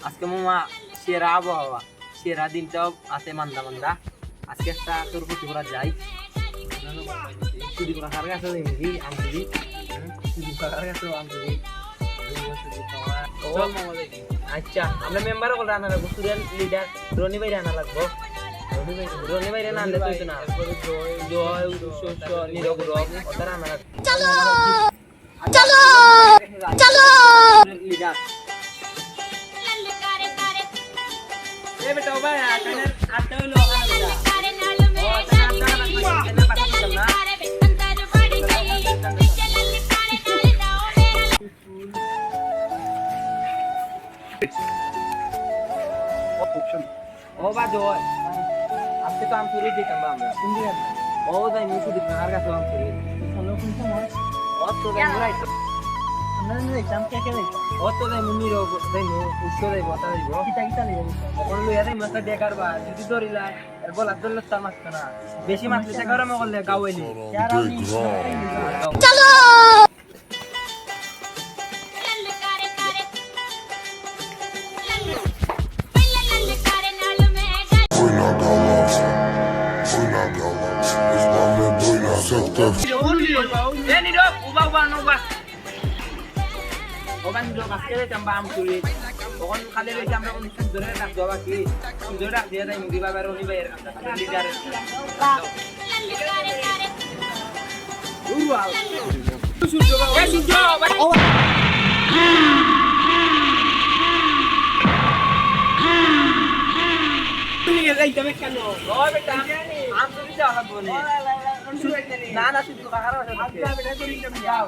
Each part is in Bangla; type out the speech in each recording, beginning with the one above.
আজকে মামা সেরা আবহাওয়া, সেরা দিনটাও আছে মান্দা মান্দা। আজকে একটা তোর প্রতি করা যায়, চুরি করা কার কাছে নাকি আমচুরি, চুরি করার কাছে আমচুরি। আচ্ছা আমরা মেম্বার বলে আনা লাগবো, স্টুডেন্ট লিডার রনি ভাই আনা লাগবো। রনি ভাই না আনলে তো না, জয় নীরব ওদের আনা লাগবো। চলো চলো চলো লিডার ए बेटा ओ भाई आते हो लोग आना बेटा ओ तना तना पास करना ओ बाजो আজকে তো আম চুরি দিতাম আমরা শুনলি ও যাই মুসু দিতাম আর কাছে আম চুরি চলো কোন সময় ও তো রাই আমরা যাইতাম কে কে যাইতাম ও তো যাই মুনি রো যাই মু উচ্চ যাই বতা যাইব কিটা কিটা লই কোন লই আরে মাছ দেখার বা যদি ধরিলা এর বল আব্দুল্লাহ তার মাছ না বেশি মাছ দিতে গরম করলে গাওয়াইলি চলো Oban do kasih tambah amcuri. Oban kali ini tambah untuk sudah nak jawab lagi. Sudah dia dah mungkin baru ni bayar. Lidah. Wow. Sudah. Ya sudah. Ini lagi kami kalau. Oh betul. Amcuri jalan boleh. না না শুধু কাকারা আচ্ছা বেটা করি তুমি যাও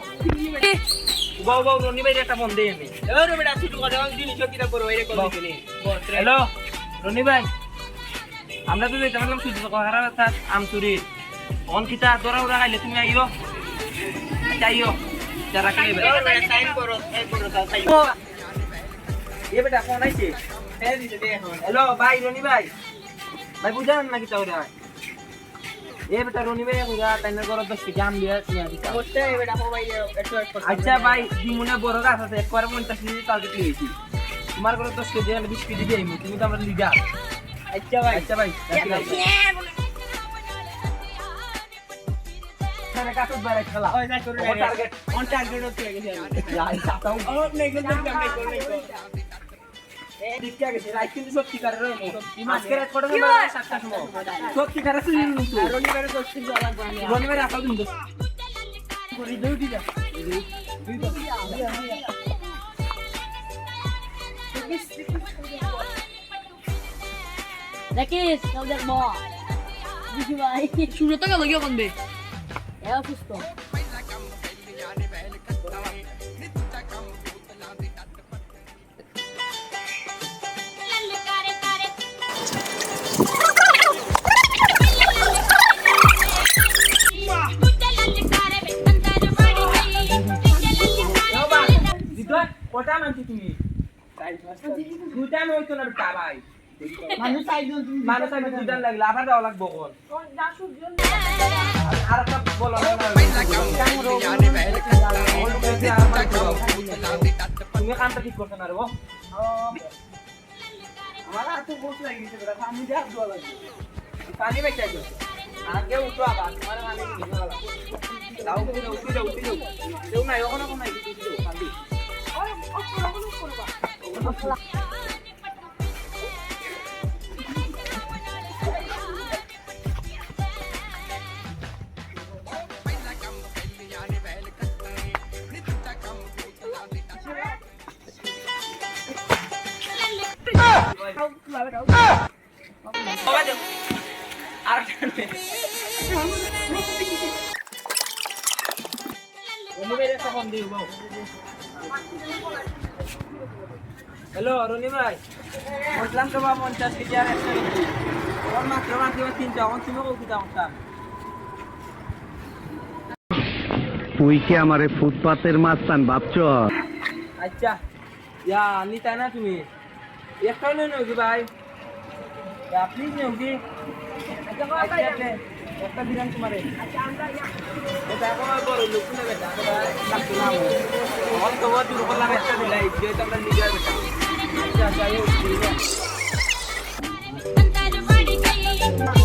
বাও বাও রনি ভাই একটা ফোন দেই আমি এরে বেটা শুধু কথা দিন কিটা করো এরে কল দিনি হ্যালো রনি ভাই আমরা তো যাইতাম বললাম শুধু কাকারা সাথে আম চুরি কোন কিটা দরা উড়া গাইলে তুমি আইও যাইও যারা কানে বেটা সাইন করো এই করো তাই এ বেটা ফোন আইছে এই দিতে দে এখন হ্যালো ভাই রনি ভাই ভাই বুঝান না কিটা ওরে ये बेटा रोनी भाई को जा तने करो 10 के जाम लिया तुम्हें दिखा होते है बेटा हो भाई 100% अच्छा भाई दिमुने বড় গাছ আছে একবার 50 কেজি টার্গেট লিয়েছি তোমার করে 10 কেজি আর 20 কেজি দেই তুমি তো আমরা লিডার আচ্ছা ভাই তারে কাট বাইরে খেলা ওই যাই করে টার্গেট অন টার্গেট হচ্ছে গেছে যাই সাতাও ও নেই গেল নাই করে দেখতে গেছে রাইট কিন্তু সত্যি করে রে আজকে রাত কত সময় 7টার সময় সত্যি করে শুনি কিন্তু রনিবারে তো শুনতে লাগবে আমি রনিবারে আসা দিন করি ডিউটি যা দেখিস কাল দেখবো দেখি ভাই শুরুতে গেল কি ওখান দিয়ে সুস্থ কোটা মানছি তুমি দুটা হইতো না বেটা ভাই মানুষ আইজন তুমি মানুষ আইবে দুটা লাগলে আবার দাও লাগবো কোন আর একটা বলো তুমি কামটা ঠিক করতে না রে আমার তো বস লাগিছে বেটা আমি যা দোয়া লাগবে পানি বেচা গেছে আগে উঠো আবার তোমার মানে কি ভালো দাও উঠি দাও কেউ নাই ওখানে কোন নাই উঠি দাও পানি হ্যালো রনি ভাই বললাম তো বা 50 কেজি আর 100 কেজি ওর মাত্র তিনটা অন তুমি কই দাও স্যার তুই কি আমারে ফুটপাতের মাস্তান ভাবছ আচ্ছা ইয়া নিতা না তুমি একটা নেও কি ভাই আপনি নেও কি আচ্ছা একটা দিলাম তোমারে আচ্ছা আমরা এটা এখন বড় লোক না বেটা লাগতো না আমার তো বড় দূর করলাম একটা দিলাই যে তোমরা নিজে বেটা আচ্ছা আচ্ছা এই अंतर बड़ गई